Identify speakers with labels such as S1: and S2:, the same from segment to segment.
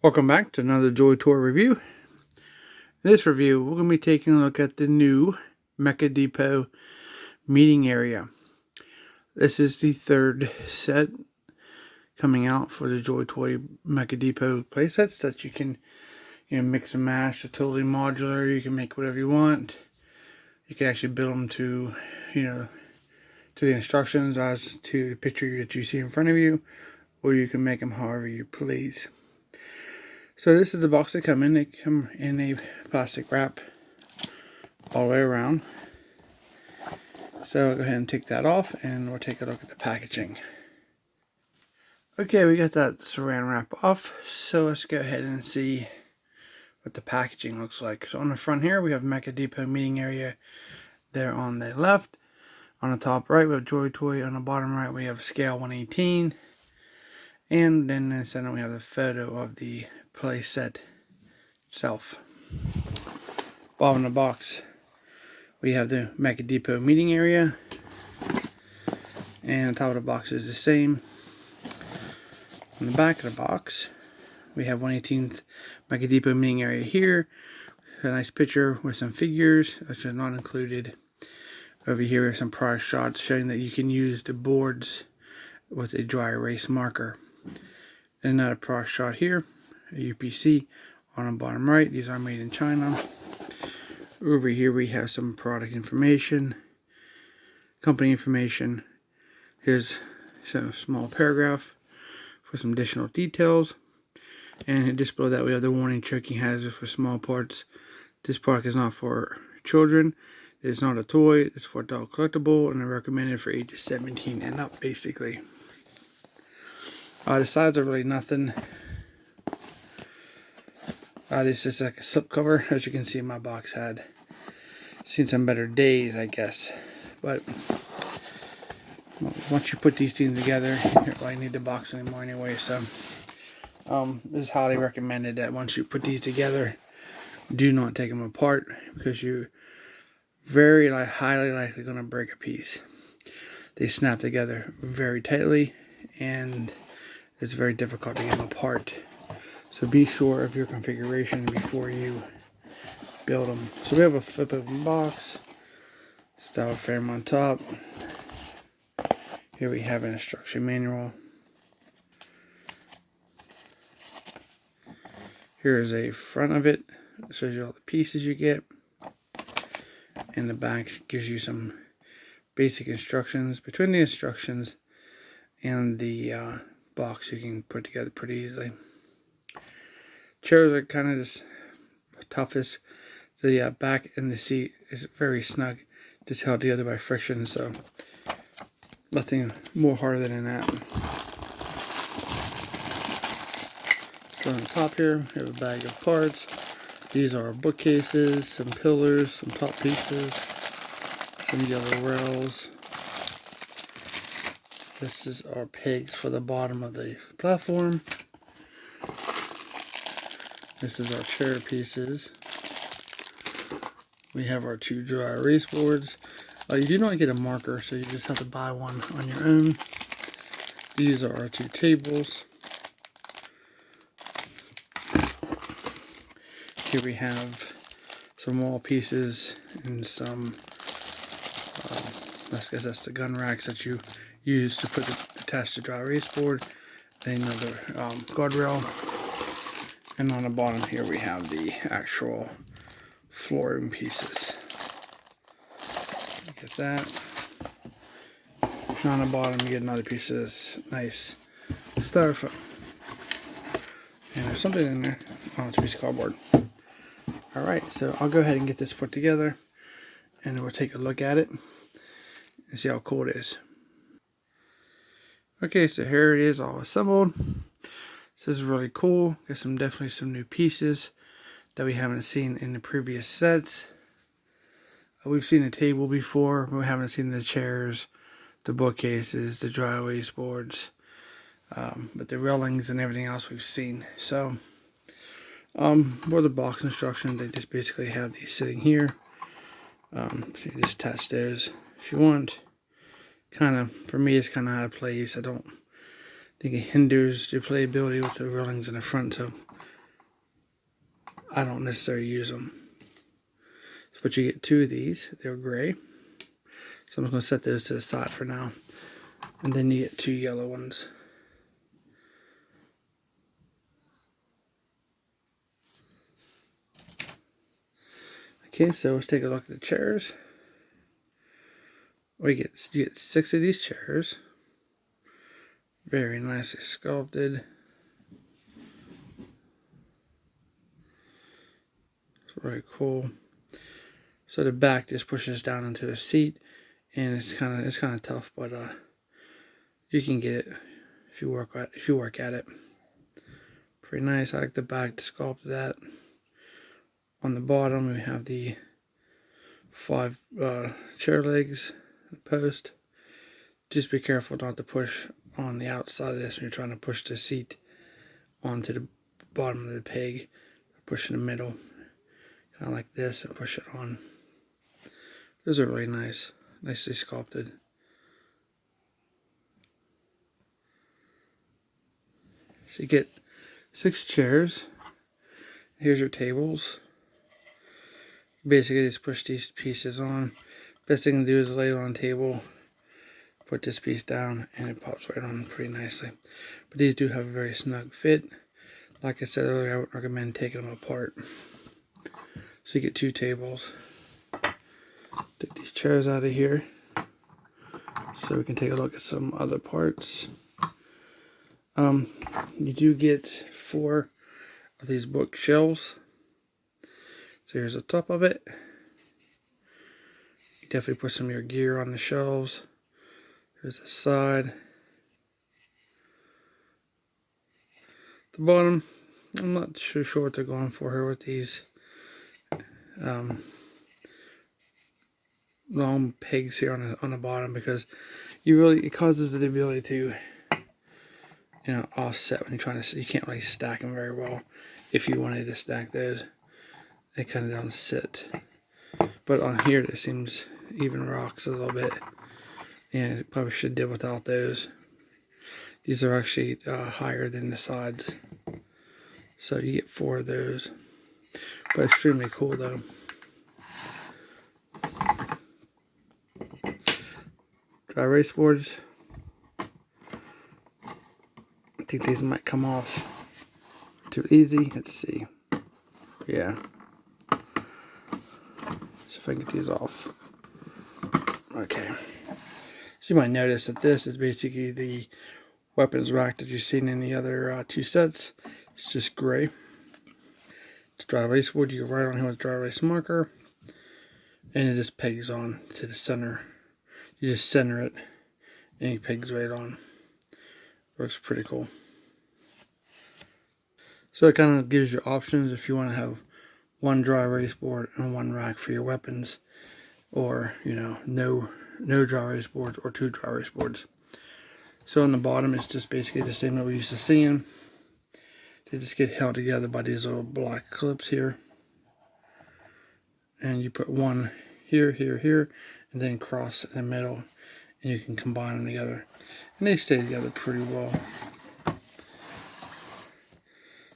S1: Welcome back to another Joytoy review. In this review, we're going to be taking a look at the new Mecha Depot meeting area. This is the third set coming out for the Joytoy Mecha Depot playsets that you can mix and match. They're totally modular. You can make whatever you want. You can actually build them to to the instructions as to the picture that you see in front of you, or you can make them however you please. So this is the box they come in. They come in a plastic wrap all the way around. So I'll go ahead and take that off and we'll take a look at the packaging. Okay, we got that saran wrap off. So let's go ahead and see what the packaging looks like. So on the front here, we have Mecha Depot meeting area there on the left. On the top right, we have Joytoy. On the bottom right, we have scale 118. And then in the center, we have the photo of the playset itself. Bottom of the box, we have the Mecha Depot meeting area. And the top of the box is the same. On the back of the box, we have 118th Mecha Depot meeting area here. A nice picture with some figures, which are not included. Over here are some prior shots showing that you can use the boards with a dry erase marker. And another prior shot here, a UPC on the bottom right. These are made in China. Over here we have some product information, company information. Here's some small paragraph for some additional details. And just below that we have the warning: choking hazard for small parts. This product is not for children. It's not a toy. It's for adult collectible and recommended for ages 17 and up, basically. The sides are really nothing. This is like a slip cover. As you can see, my box had seen some better days, I guess. But once you put these things together, you don't really need the box anymore anyway. So it's highly recommended that once you put these together, do not take them apart, because you're very highly likely going to break a piece. They snap together very tightly, and it's very difficult to get them apart. So be sure of your configuration before you build them. So we have a flip open box, style frame on top. Here we have an instruction manual. Here is a front of it. It shows you all the pieces you get. And the back gives you some basic instructions. Between the instructions and the box, you can put together pretty easily. Chairs are kind of just toughest. The back and the seat is very snug, just held together by friction, so nothing more harder than that. So on the top here, we have a bag of parts. These are bookcases, some pillars, some top pieces, some yellow rails. This is our pegs for the bottom of the platform. This is our chair pieces. We have our two dry erase boards. You do not get a marker, so you just have to buy one on your own. These are our two tables. Here we have some wall pieces and some, I guess that's the gun racks that you use to attach the dry erase board. And another guardrail. And on the bottom here we have the actual flooring pieces. Look at that. And on the bottom you get another piece of this nice styrofoam. And there's something in there. Oh, it's a piece of cardboard. Alright, so I'll go ahead and get this put together, and we'll take a look at it and see how cool it is. Okay, so here it is all assembled. This is really cool. There's definitely some new pieces that we haven't seen in the previous sets. We've seen the table before, but we haven't seen the chairs, the bookcases, the dry erase boards, but the railings and everything else we've seen. So for the box instructions, they just basically have these sitting here. So you just attach those if you want. For me, it's kind of out of place. I don't think it hinders your playability with the railings in the front, so I don't necessarily use them. But you get 2 of these. They're gray. So I'm just going to set those to the side for now. And then you get 2 yellow ones. Okay, so let's take a look at the chairs. You get 6 of these chairs. Very nicely sculpted. It's very cool. So the back just pushes down into the seat, and it's kind of tough, but you can get it if you work at it. Pretty nice. I like the back to sculpt that. On the bottom we have the 5 chair legs post. Just be careful not to push on the outside of this when you're trying to push the seat onto the bottom of the peg. Push in the middle, kind of like this, and push it on. Those are really nice, nicely sculpted. So you get 6 chairs. Here's your tables. Basically just push these pieces on. Best thing to do is lay it on a table, put this piece down, and it pops right on pretty nicely. But these do have a very snug fit. Like I said earlier, I would recommend taking them apart. So you get 2 tables. Take these chairs out of here so we can take a look at some other parts. You do get 4 of these bookshelves. So here's the top of it. You definitely put some of your gear on the shelves. Here's the side. The bottom, I'm not too sure what they're going for here with these long pegs here on the bottom, because it causes the ability to offset when you're trying to. You can't really stack them very well. If you wanted to stack those, they kind of don't sit. But on here, it seems even rocks a little bit, and it probably should do without those. These are actually higher than the sides, so you get 4 of those. But extremely cool though. Dry erase boards. I think these might come off too easy. Let's see. Yeah. See if I can get these off. Okay. So you might notice that this is basically the weapons rack that you've seen in the other 2 sets. It's just gray. It's dry erase board. You go right on here with dry erase marker, and it just pegs on to the center. You just center it, and it pegs right on. Works pretty cool. So it kind of gives you options if you want to have 1 dry erase board and 1 rack for your weapons, or no dry erase boards or 2 dry erase boards. So on the bottom, it's just basically the same that we're used to seeing. They just get held together by these little black clips here, and you put 1 here, here, here, and then cross in the middle, and you can combine them together, and they stay together pretty well.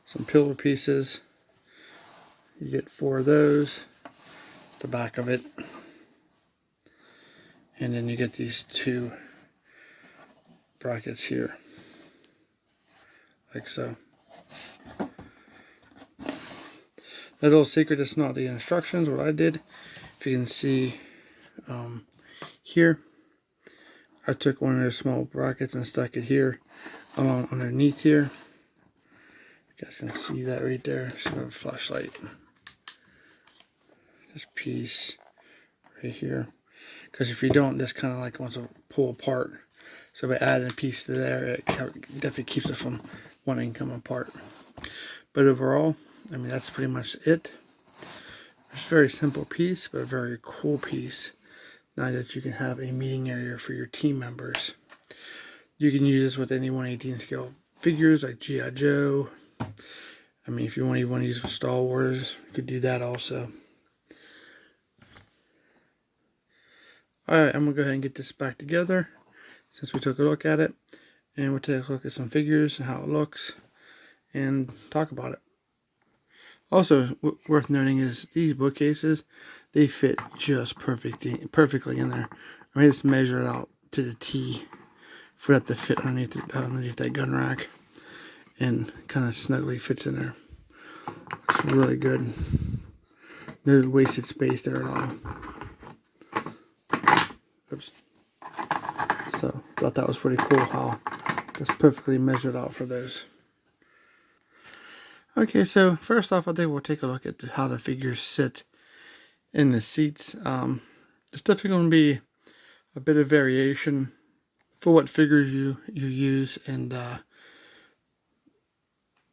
S1: Some pillar pieces. You get 4 of those. The back of it, and then you get these 2 brackets here, like so. A little secret, it's not the instructions. What I did, if you can see here, I took one of those small brackets and stuck it here along underneath here. You guys can see that right there. Just have a flashlight. This piece right here, because if you don't, this kind of like wants to pull apart. So if I add a piece to there, it definitely keeps it from wanting to come apart. But overall, I mean, that's pretty much it. It's a very simple piece, but a very cool piece. Now that you can have a meeting area for your team members. You can use this with any 1/18 scale figures like G.I. Joe. I mean, if you want to use it for Star Wars, you could do that also. Alright, I'm going to go ahead and get this back together since we took a look at it. And we'll take a look at some figures and how it looks and talk about it. Also, worth noting is these bookcases, they fit just perfectly in there. I mean, it's measured out to the T for that to fit underneath that gun rack, and kind of snugly fits in there. It's really good. No wasted space there at all. Oops. So thought that was pretty cool how it's perfectly measured out for those. Okay, so first off, I think we'll take a look at how the figures sit in the seats. It's definitely going to be a bit of variation for what figures you use, and the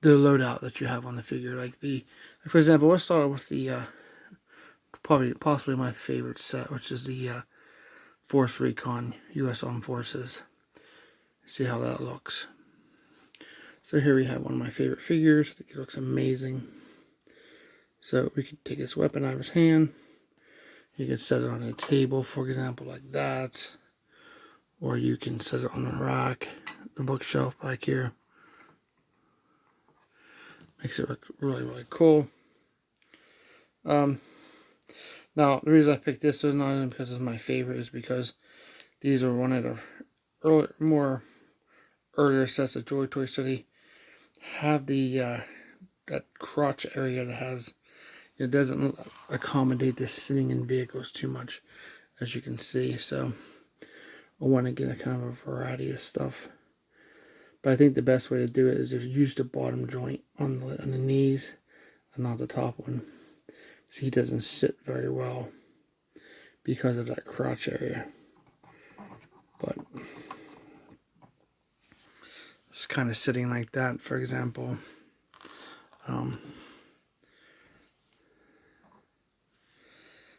S1: loadout that you have on the figure. Like for example, let's start with the possibly my favorite set, which is the Force Recon U.S. Armed Forces. See how that looks. So here we have one of my favorite figures. I think it looks amazing. So we could take this weapon out of his hand. You could set it on a table, for example, like that. Or you can set it on the rack, the bookshelf back here. Makes it look really, really cool. Now, the reason I picked this is not only because it's my favorite, is because these are one of the earlier sets of Joytoy, so they have the that crotch area that has, it doesn't accommodate this sitting in vehicles too much, as you can see. So I want to get a kind of a variety of stuff. But I think the best way to do it is if you use the bottom joint on the knees and not the top one. So he doesn't sit very well because of that crotch area. But it's kind of sitting like that, for example.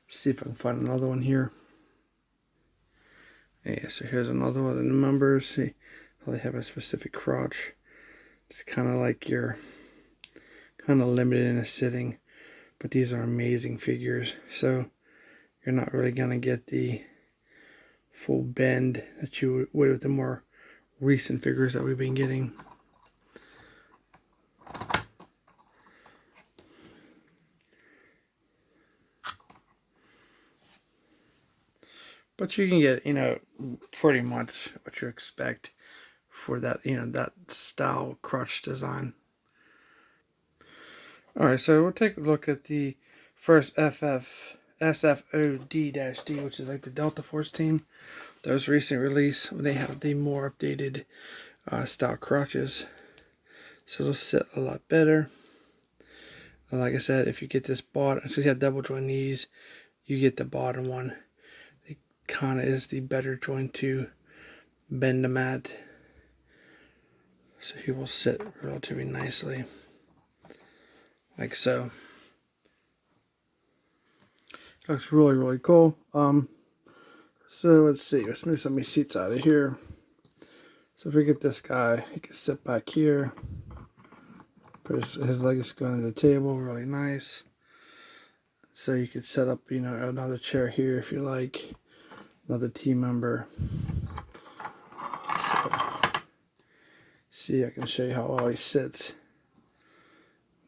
S1: See if I can find another one here. Yeah, so here's another one of the members. See how they have a specific crotch. It's kind of like you're kind of limited in a sitting, but these are amazing figures. So you're not really going to get the full bend that you would with the more recent figures that we've been getting. But you can get, pretty much what you expect for that, that style crotch design. Alright, so we'll take a look at the first SFOD-D, which is like the Delta Force team. That was recent release. They have the more updated style crotches. So they'll sit a lot better. And like I said, if you get this bottom, so you have double joint knees, you get the bottom one. Kind of is the better joint to bend them at, so he will sit relatively nicely like so. Looks really, really cool. So let's see, let's move some of these seats out of here. So if we get this guy, he can sit back here, put his legs going to the table, really nice. So you could set up, another chair here if you like. Another team member. So, see, I can show you how well he sits.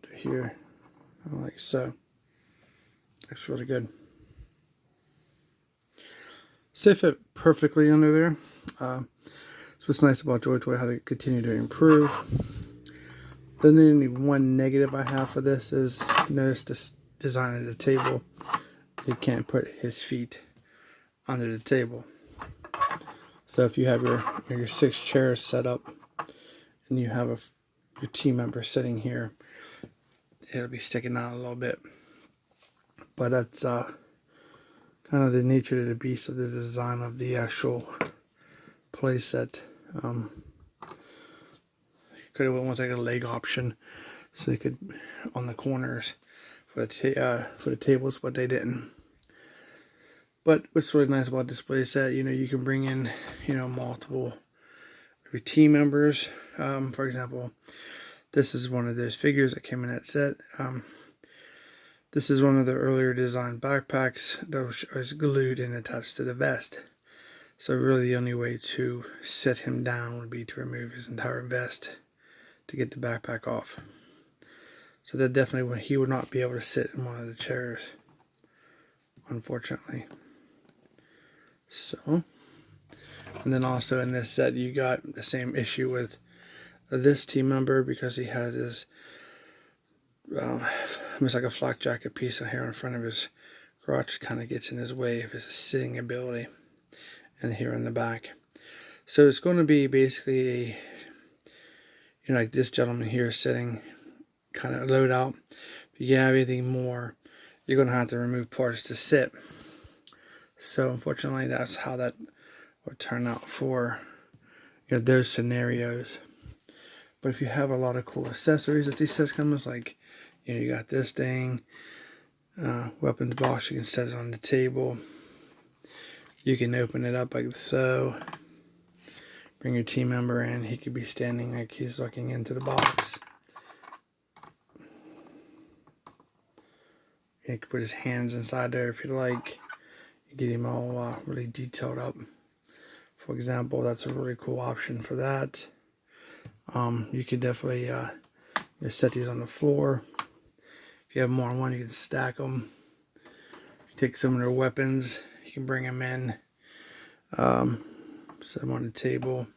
S1: Under here, like so. Looks really good. So it fit perfectly under there. So what's nice about Joytoy, how they continue to improve. Then the only one negative I have for this is, notice this design of the table. You can't put his feet under the table. So if you have your 6 chairs set up and you have your team member sitting here, it'll be sticking out a little bit. But that's kind of the nature of the beast of the design of the actual playset. Could have went with like a leg option, so they could on the corners for the tables, but they didn't. But what's really nice about this playset, you can bring in, multiple of your team members. For example, this is one of those figures that came in that set. This is one of the earlier designed backpacks that was glued and attached to the vest. So really the only way to set him down would be to remove his entire vest to get the backpack off. So that definitely he would not be able to sit in one of the chairs, unfortunately. So, and then also in this set you got the same issue with this team member, because he has his almost like a flak jacket piece of hair in front of his crotch, kind of gets in his way of his sitting ability, and here in the back. So it's going to be basically a, like this gentleman here sitting kind of load out. If you have anything more, you're going to have to remove parts to sit. So unfortunately, that's how that would turn out for those scenarios. But if you have a lot of cool accessories that these sets come with, like you got this thing, weapons box, you can set it on the table. You can open it up like so. Bring your team member in. He could be standing like he's looking into the box. You can put his hands inside there if you like. You get him all really detailed up. For example, that's a really cool option for that. You could definitely set these on the floor. If you have more than one, you can stack them. You take some of their weapons, you can bring them in, set them on the table.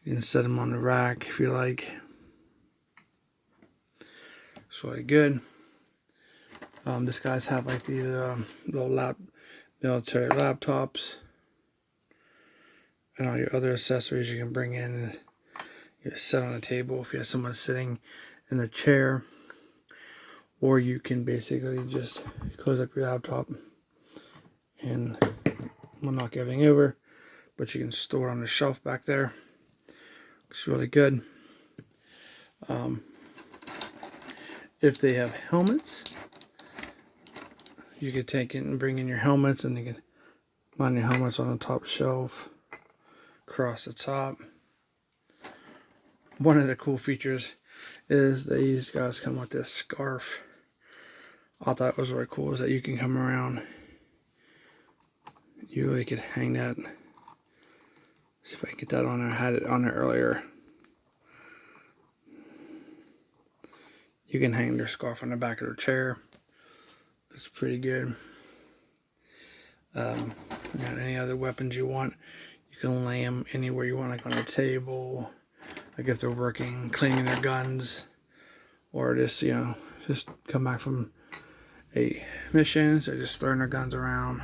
S1: You can set them on the rack if you like. It's really good. These guys have like these little military laptops, and all your other accessories you can bring in and set on the table if you have someone sitting in the chair. Or you can basically just close up your laptop and we'll knock everything over, but you can store it on the shelf back there. It's really good. If they have helmets, you could take it and bring in your helmets, and you can line your helmets on the top shelf across the top. One of the cool features is that these guys come with this scarf. I thought it was really cool is that you can come around. You really could hang that. See if I can get that on there. I had it on there earlier. You can hang their scarf on the back of their chair. It's pretty good. Any other weapons you want, you can lay them anywhere you want, like on a table, like if they're working, cleaning their guns, or just just come back from a mission, so just throwing their guns around.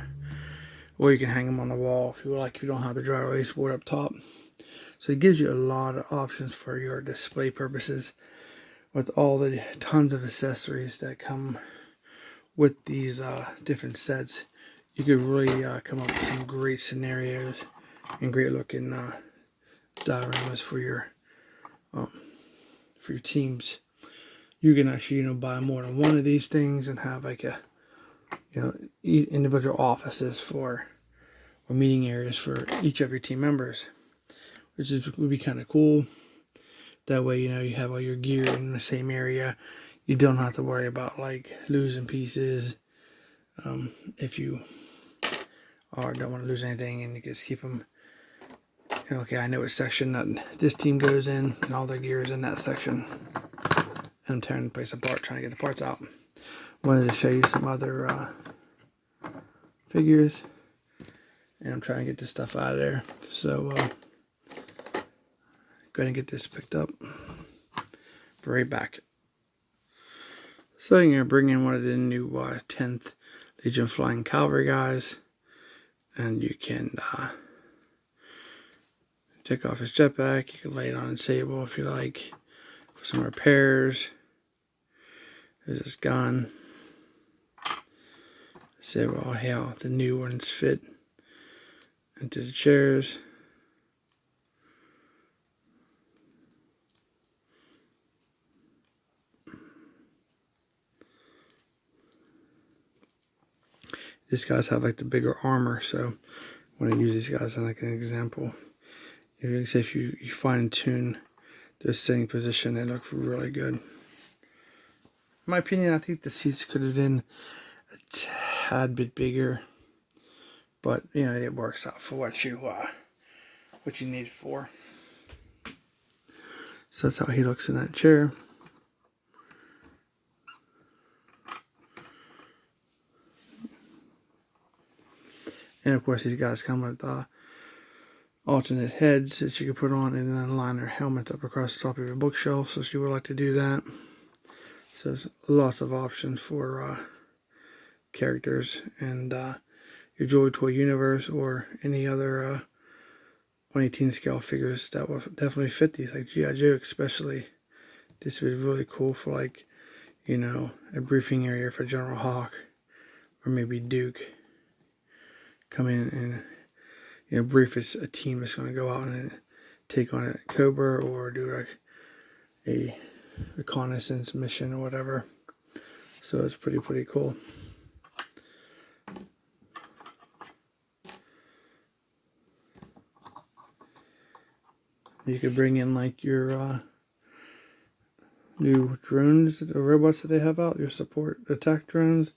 S1: Or you can hang them on the wall if you like, if you don't have the dry erase board up top. So it gives you a lot of options for your display purposes, with all the tons of accessories that come with these different sets. You could really come up with some great scenarios and great looking dioramas for your teams. You can actually buy more than one of these things and have like a individual offices for, or meeting areas for each of your team members, which would be kind of cool. That way, you have all your gear in the same area. You don't have to worry about like losing pieces. If you don't want to lose anything, and you just keep them. Okay, I know what section that this team goes in, and all their gear is in that section. And I'm tearing the place apart, trying to get the parts out. Wanted to show you some other figures, and I'm trying to get this stuff out of there. So go ahead and get this picked up. Be right back. So you're gonna bring in one of the new 10th Legion Flying Cavalry guys, and you can take off his jetpack. You can lay it on the table if you like for some repairs. There's his gun. See how the new ones fit into the chairs. These guys have like the bigger armor, so when I use these guys as like an example, if you fine tune the sitting position, they look really good. In my opinion, I think the seats could have been a tad bit bigger, but it works out for what you need it for. So that's how he looks in that chair. And of course, these guys come with alternate heads that you can put on, and then line their helmets up across the top of your bookshelf. So if you would like to do that, so there's lots of options for characters and your Joytoy universe or any other 1/18 scale figures that will definitely fit these, like G.I. Joe especially. This would be really cool for, like, you know, a briefing area for General Hawk or maybe Duke. Come in and, you know, brief a team that's going to go out and take on a Cobra or do like a reconnaissance mission or whatever. So it's pretty cool. You could bring in like your new drones, the robots that they have out, your support attack drones,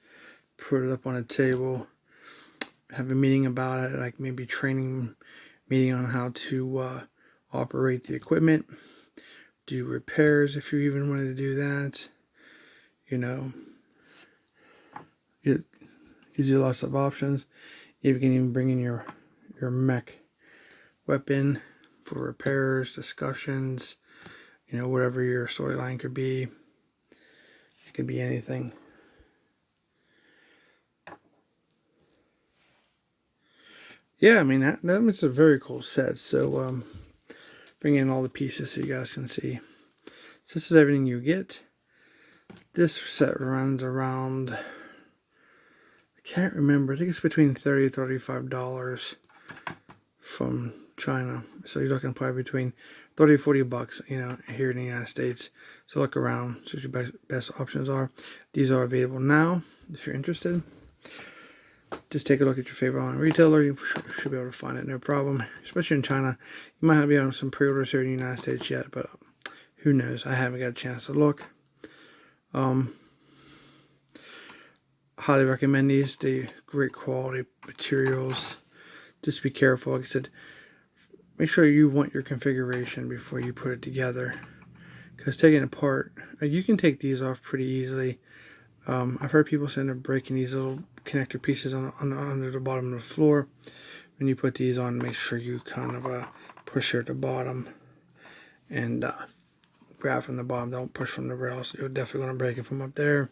S1: put it up on a table, have a meeting about it, like maybe training meeting on how to operate the equipment, do repairs if you even wanted to do that. You know, it gives you lots of options. You can even bring in your mech weapon for repairs, discussions, you know, whatever your storyline could be. It could be anything. Yeah, I mean, that was a very cool set. So bring in all the pieces so you guys can see. So this is everything you get. This set runs around, I can't remember, I think it's between $30 and $35 from China. So you're looking probably between 30 to 40 bucks, you know, here in the United States. So look around, see what your best options are. These are available now if you're interested. Just take a look at your favorite online retailer. You should be able to find it, no problem. Especially in China. You might not be on some pre-orders here in the United States yet, but who knows? I haven't got a chance to look. Highly recommend these. They're great quality materials. Just be careful. Like I said, make sure you want your configuration before you put it together. Because taking it apart, you can take these off pretty easily. I've heard people saying they're breaking these little connector pieces under the bottom of the floor. When you put these on, make sure you kind of push here at the bottom and grab from the bottom. Don't push from the rails. You're definitely going to break it from up there.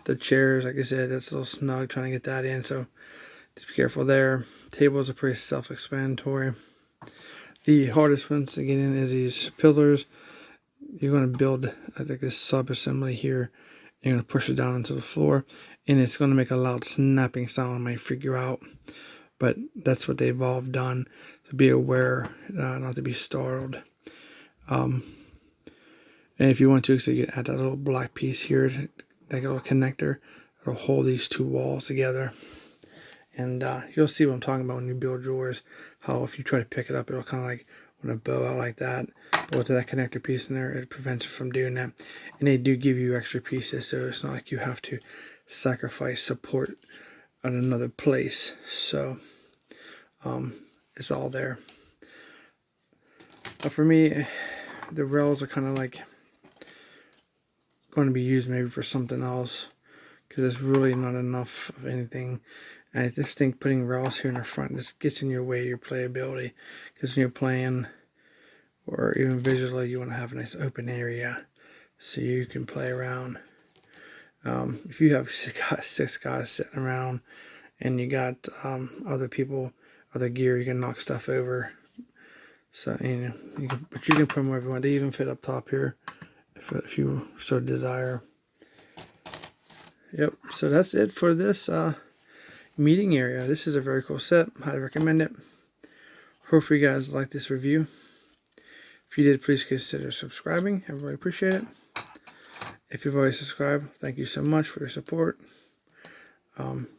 S1: The chairs, like I said, that's a little snug trying to get that in, so just be careful there. Tables are pretty self-explanatory. The hardest ones to get in is these pillars. You're going to build like a sub-assembly here. You're going to push it down into the floor, and it's going to make a loud snapping sound. I might figure out, but that's what they've all done. So be aware not to be startled. And if you want to, so you can add that little black piece here, like a little connector. It'll hold these two walls together. And you'll see what I'm talking about when you build drawers. How if you try to pick it up, it'll kind of like want to bow out like that. But with that connector piece in there, it prevents it from doing that. And they do give you extra pieces, so it's not like you have to sacrifice support on another place. So it's all there. But for me, the rails are kind of like going to be used maybe for something else, because it's really not enough of anything. And I just think putting rails here in the front just gets in your way of your playability, because when you're playing or even visually, you want to have a nice open area so you can play around. If you have six guys sitting around and you got other people, other gear, you can knock stuff over. So, you know, but you can put them wherever you want. They even fit up top here if you so desire. Yep, so that's it for this meeting area. This is a very cool set. Highly recommend it. Hopefully you guys like this review. If you did, please consider subscribing. I really appreciate it. If you've already subscribed, thank you so much for your support.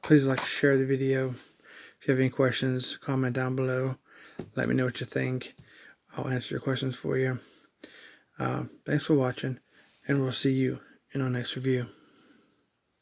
S1: Please like, share the video. If you have any questions, comment down below. Let me know what you think. I'll answer your questions for you. Thanks for watching, and we'll see you in our next review.